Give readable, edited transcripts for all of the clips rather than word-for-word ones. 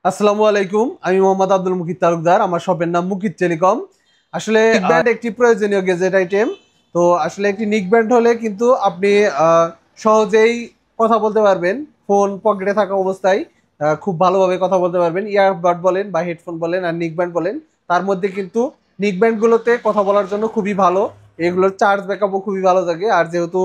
আসসালামু আলাইকুম। আমি মোহাম্মদ আব্দুল মুকিত তালুকদার। আমার শপের নাম মুকিত টেলিকম। আসলে নিক ব্যান্ড একটি প্রয়োজনীয় গেজেট আইটেম। তো আসলে একটি নিক ব্যান্ড হলে কিন্তু আপনি সহজেই কথা বলতে পারবেন। ফোন পকেটে থাকা অবস্থায় খুব ভালোভাবে কথা বলতে পারবেন। ইয়ারবাড বলেন বা হেডফোন বলেন আর নিক ব্যান্ড বলেন, তার মধ্যে কিন্তু নিক ব্যান্ডগুলোতে কথা বলার জন্য খুবই ভালো। এগুলোর চার্জ ব্যাকআপও খুবই ভালো থাকে। আর যেহেতু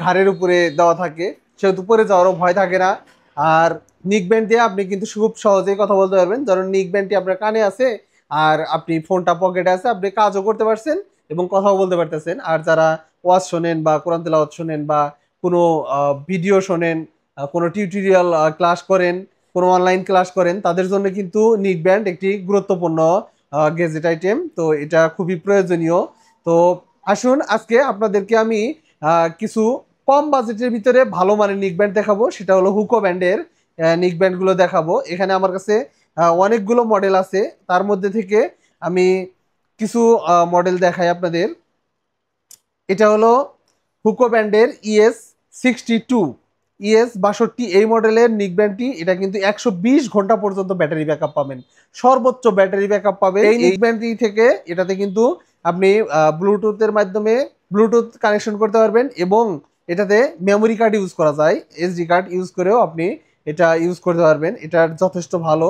ঘাড়ের উপরে দেওয়া থাকে, সেহেতু পরে যাওয়ারও ভয় থাকে না। আর নিক ব্যান্ড দিয়ে আপনি কিন্তু খুব সহজেই কথা বলতে পারবেন। ধরুন নিক ব্যান্ডটি আপনার কানে আছে আর আপনি ফোনটা পকেটে আছে, আপনি কাজও করতে পারছেন এবং কথাও বলতে পারতেছেন। আর যারা ওয়াজ শোনেন বা কোরআন তেলাওয়াত শোনেন বা কোনো ভিডিও শোনেন, কোনো টিউটোরিয়াল ক্লাস করেন, কোনো অনলাইন ক্লাস করেন, তাদের জন্য কিন্তু নিক ব্যান্ড একটি গুরুত্বপূর্ণ গেজেট আইটেম। তো এটা খুবই প্রয়োজনীয়। তো আসুন আজকে আপনাদেরকে আমি কিছু কম বাজেটের ভিতরে ভালো মানের নিক ব্যান্ড দেখাবো। সেটা হলো হুকো ব্যান্ডের নিক ব্যান্ডগুলো দেখাবো। এখানে আমার কাছে অনেকগুলো মডেল আছে, তার মধ্যে থেকে আমি কিছু মডেল দেখাই আপনাদের। এটা হলো হুকো ব্যান্ডের ES62, ES62 এই মডেলের নিক ব্যান্ডটি। এটা কিন্তু 120 ঘন্টা পর্যন্ত ব্যাটারি ব্যাকআপ পাবেন, সর্বোচ্চ ব্যাটারি ব্যাকআপ পাবেন এই নিক ব্যান্ডটি থেকে। এটাতে কিন্তু আপনি ব্লুটুথের মাধ্যমে ব্লুটুথ কানেকশন করতে পারবেন এবং এটাতে মেমোরি কার্ড ইউজ করা যায়, SD কার্ড ইউজ করেও আপনি এটা ইউজ করতে পারবেন। এটার যথেষ্ট ভালো।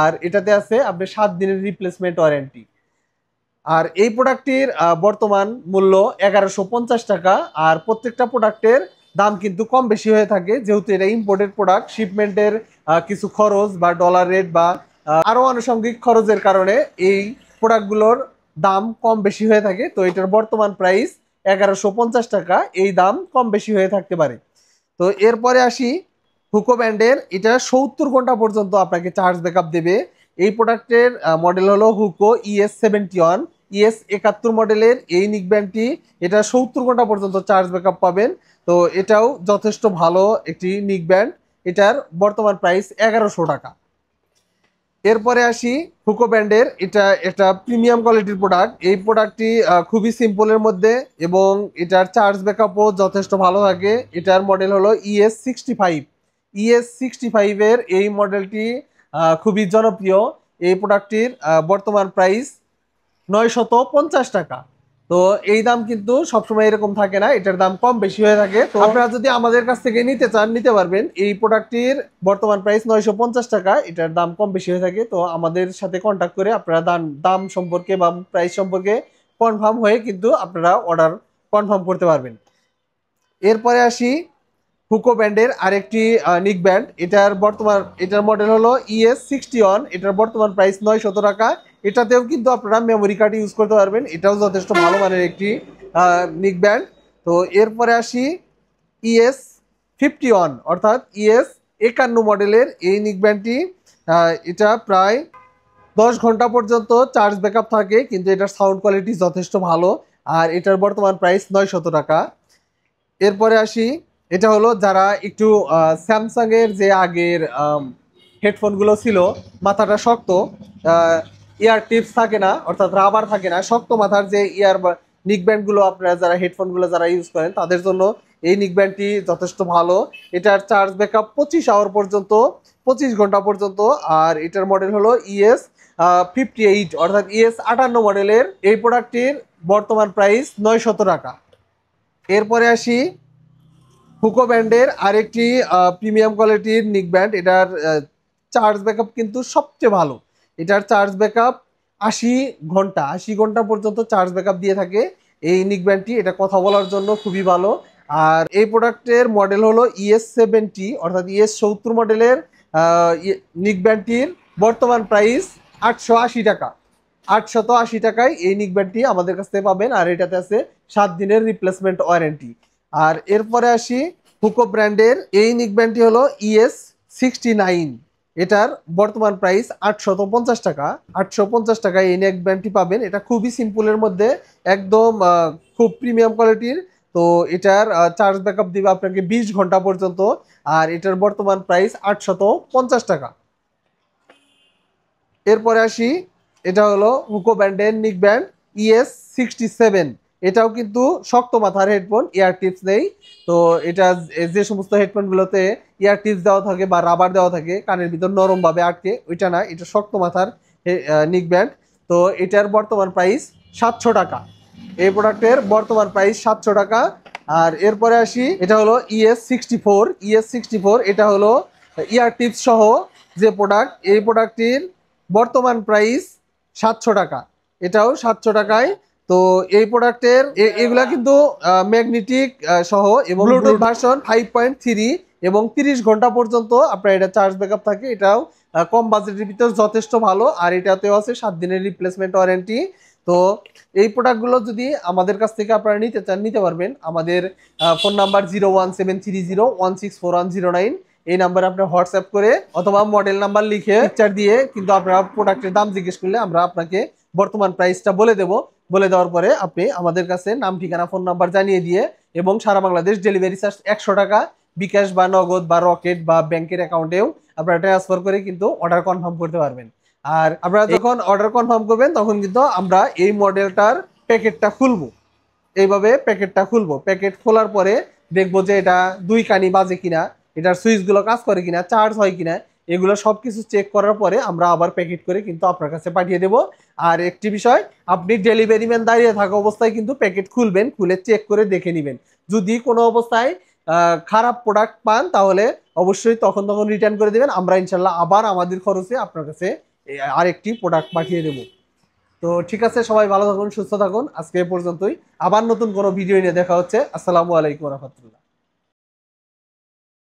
আর এটাতে আছে আপনি 7 দিনের রিপ্লেসমেন্ট ওয়ারেন্টি। আর এই প্রোডাক্টটির বর্তমান মূল্য 1150 টাকা। আর প্রত্যেকটা প্রোডাক্টের দাম কিন্তু কম বেশি হয়ে থাকে, যেহেতু এটা ইম্পোর্টেড প্রোডাক্ট। শিপমেন্টের কিছু খরচ বা ডলার রেট বা আরও আনুষঙ্গিক খরচের কারণে এই প্রোডাক্টগুলোর দাম কম বেশি হয়ে থাকে। তো এটার বর্তমান প্রাইস 1150 টাকা। এই দাম কম বেশি হয়ে থাকতে পারে। তো এরপরে আসি হুকো ব্যান্ডের। এটা 70 ঘন্টা পর্যন্ত আপনাকে চার্জ ব্যাকআপ দেবে। এই প্রোডাক্টের মডেল হলো হুকো ES71। ES71 মডেলের এই নিক ব্যান্ডটি, এটা 70 ঘন্টা পর্যন্ত চার্জ ব্যাকআপ পাবেন। তো এটাও যথেষ্ট ভালো একটি নিক ব্যান্ড। এটার বর্তমান প্রাইস 1100 টাকা। এরপরে আসি হুকো ব্যান্ডের। এটা একটা প্রিমিয়াম কোয়ালিটির প্রোডাক্ট। এই প্রোডাক্টটি খুবই সিম্পলের মধ্যে এবং এটার চার্জ ব্যাকআপও যথেষ্ট ভালো থাকে। এটার মডেল হলো ES65। ES65 এর এই মডেলটি খুবই জনপ্রিয়। এই প্রোডাক্টটির বর্তমান প্রাইস 950 টাকা। তো এই দাম কিন্তু সবসময় এরকম থাকে না, এটার দাম কম বেশি হয়ে থাকে। তো আপনারা যদি আমাদের কাছ থেকে নিতে চান নিতে পারবেন। এই প্রোডাক্টটির বর্তমান প্রাইস 950 টাকা। এটার দাম কম বেশি হয়ে থাকে। তো আমাদের সাথে কন্ট্যাক্ট করে আপনারা দাম সম্পর্কে বা প্রাইস সম্পর্কে কনফার্ম হয়ে কিন্তু আপনারা অর্ডার কনফার্ম করতে পারবেন। এরপরে আসি হুকো ব্যান্ডের আরেকটি নিক ব্যান্ড। এটার মডেল হলো ES61। এটার বর্তমান প্রাইস 900 টাকা। এটাতেও কিন্তু আপনারা মেমোরি কার্ড ইউজ করতে পারবেন। এটাও যথেষ্ট ভালো মানের একটি নিক ব্যান্ড। তো এরপরে আসি ES51 অর্থাৎ ES51 মডেলের এই নিক ব্যান্ডটি। এটা প্রায় 10 ঘন্টা পর্যন্ত চার্জ ব্যাকআপ থাকে, কিন্তু এটার সাউন্ড কোয়ালিটি যথেষ্ট ভালো। আর এটার বর্তমান প্রাইস 900 টাকা। এরপরে আসি, এটা হলো যারা একটু স্যামসাং এর যে আগের হেডফোনগুলো ছিল, মাথাটা শক্ত, ইয়ার টিপস থাকে না, অর্থাৎ রাবার থাকে না, শক্ত মাথার যে ইয়ার নিক ব্যান্ডগুলো আপনারা যারা হেডফোনগুলো যারা ইউজ করেন তাদের জন্য এই নিক ব্যান্ডটি যথেষ্ট ভালো। এটার চার্জ ব্যাকআপ 25 আওয়ার পর্যন্ত, 25 ঘন্টা পর্যন্ত। আর এটার মডেল হলো ES58 অর্থাৎ ES58 মডেলের। এই প্রোডাক্টটির বর্তমান প্রাইস 900 টাকা। এরপরে আসি হুকো ব্যান্ডের আরেকটি প্রিমিয়াম কোয়ালিটির নিক ব্যান্ড। এটার চার্জ ব্যাকআপ কিন্তু সবচেয়ে ভালো। এটার চার্জ ব্যাকআপ 80 ঘন্টা, 80 ঘন্টা পর্যন্ত চার্জ ব্যাকআপ দিয়ে থাকে এই নিক ব্যান্ডটি। এটা কথা বলার জন্য খুবই ভালো। আর এই প্রোডাক্টের মডেল হলো ES70 অর্থাৎ ES70 মডেলের নিক ব্যান্ডটির বর্তমান প্রাইস 880 টাকা। 880 টাকায় এই নিক ব্যান্ডটি আমাদের কাছ থেকে পাবেন। আর এটাতে আছে 7 দিনের রিপ্লেসমেন্ট ওয়ারেন্টি। আর এরপরে আসি হুকো ব্র্যান্ডের এই নিক ব্যান্ডটি হলো ES69। এটার বর্তমান প্রাইস 850 টাকা। 850 টাকায় এই নেক ব্যান্ডটি পাবেন। এটা খুবই সিম্পলের মধ্যে, একদম খুব প্রিমিয়াম কোয়ালিটির। তো এটার চার্জ ব্যাকআপ দিবে আপনাকে 20 ঘন্টা পর্যন্ত। আর এটার বর্তমান প্রাইস 850 টাকা। এরপরে আসি, এটা হলো হুকো ব্র্যান্ডের নিক ব্যান্ড ES67। এটাও কিন্তু শক্ত মাথার হেডফোন, ইয়ার টিপস নেই। তো এটা যে সমস্ত হেডফোনগুলোতে ইয়ার টিপস দেওয়া থাকে বা রাবার দেওয়া থাকে কানের ভিতর নরমভাবে আটকে, ওইটা না, এটা শক্ত মাথার নিক ব্যান্ড। তো এটার বর্তমান প্রাইস 700 টাকা। এই প্রোডাক্টের বর্তমান প্রাইস 700 টাকা। আর এরপরে আসি, এটা হলো ES64। এটা হলো ইয়ার টিপস সহ যে প্রোডাক্ট, এই প্রোডাক্টটির বর্তমান প্রাইস 700 টাকা। এটাও 700 টাকায়। তো এই প্রোডাক্টের এগুলা কিন্তু ম্যাগনেটিক সহ এবং ব্লুটুথ ভার্সন 5.3 এবং 30 ঘন্টা পর্যন্ত আপনার এটা চার্জ ব্যাকআপ থাকে। এটাও কম বাজেটের ভিতর যথেষ্ট ভালো। আর এটাতেও আছে 7 দিনের রিপ্লেসমেন্ট ওয়ারেন্টি। তো এই প্রোডাক্টগুলো যদি আমাদের কাছ থেকে আপনারা নিতে চান, নিতে পারবেন। আমাদের ফোন নাম্বার 01730164109, এই নাম্বারে আপনার হোয়াটসঅ্যাপ করে অথবা মডেল নাম্বার লিখে পিকচার দিয়ে কিন্তু আপনারা প্রোডাক্টের দাম জিজ্ঞেস করলে আমরা আপনাকে বর্তমান প্রাইসটা বলে দেব। বলে দেওয়ার পরে আপনি আমাদের কাছে নাম, ঠিকানা, ফোন নাম্বার জানিয়ে দিয়ে এবং সারা বাংলাদেশ ডেলিভারি চার্জ 100 টাকা বিকাশ বা নগদ বা রকেট বা ব্যাংকের অ্যাকাউন্টেও আপনারা ট্রান্সফার করে কিন্তু অর্ডার কনফার্ম করতে পারবেন। আর আপনারা যখন অর্ডার কনফার্ম করবেন তখন কিন্তু আমরা এই মডেলটার প্যাকেটটা খুলবো। এইভাবে প্যাকেটটা খুলবো। প্যাকেট খোলার পরে দেখবো যে এটা 2 কানি বাজে কিনা, এটার সুইচগুলো কাজ করে কিনা, চার্জ হয় কিনা, এগুলো সবকিছু চেক করার পরে আমরা আবার প্যাকেট করে কিন্তু আপনার কাছে পাঠিয়ে দেব। আর একটি বিষয়, আপনি ডেলিভারি ম্যান দাঁড়িয়ে থাকা অবস্থায় কিন্তু প্যাকেট খুলবেন, খুলে চেক করে দেখে নেবেন। যদি কোনো অবস্থায় খারাপ প্রোডাক্ট পান তাহলে অবশ্যই তখন রিটার্ন করে দেবেন। আমরা ইনশাল্লাহ আবার আমাদের খরচে আপনার কাছে আরেকটি প্রোডাক্ট পাঠিয়ে দেবো। তো ঠিক আছে, সবাই ভালো থাকুন, সুস্থ থাকুন। আজকে এ পর্যন্তই। আবার নতুন কোনো ভিডিও নিয়ে দেখা হচ্ছে। আসসালামু আলাইকুম রহমতুল্লাহ।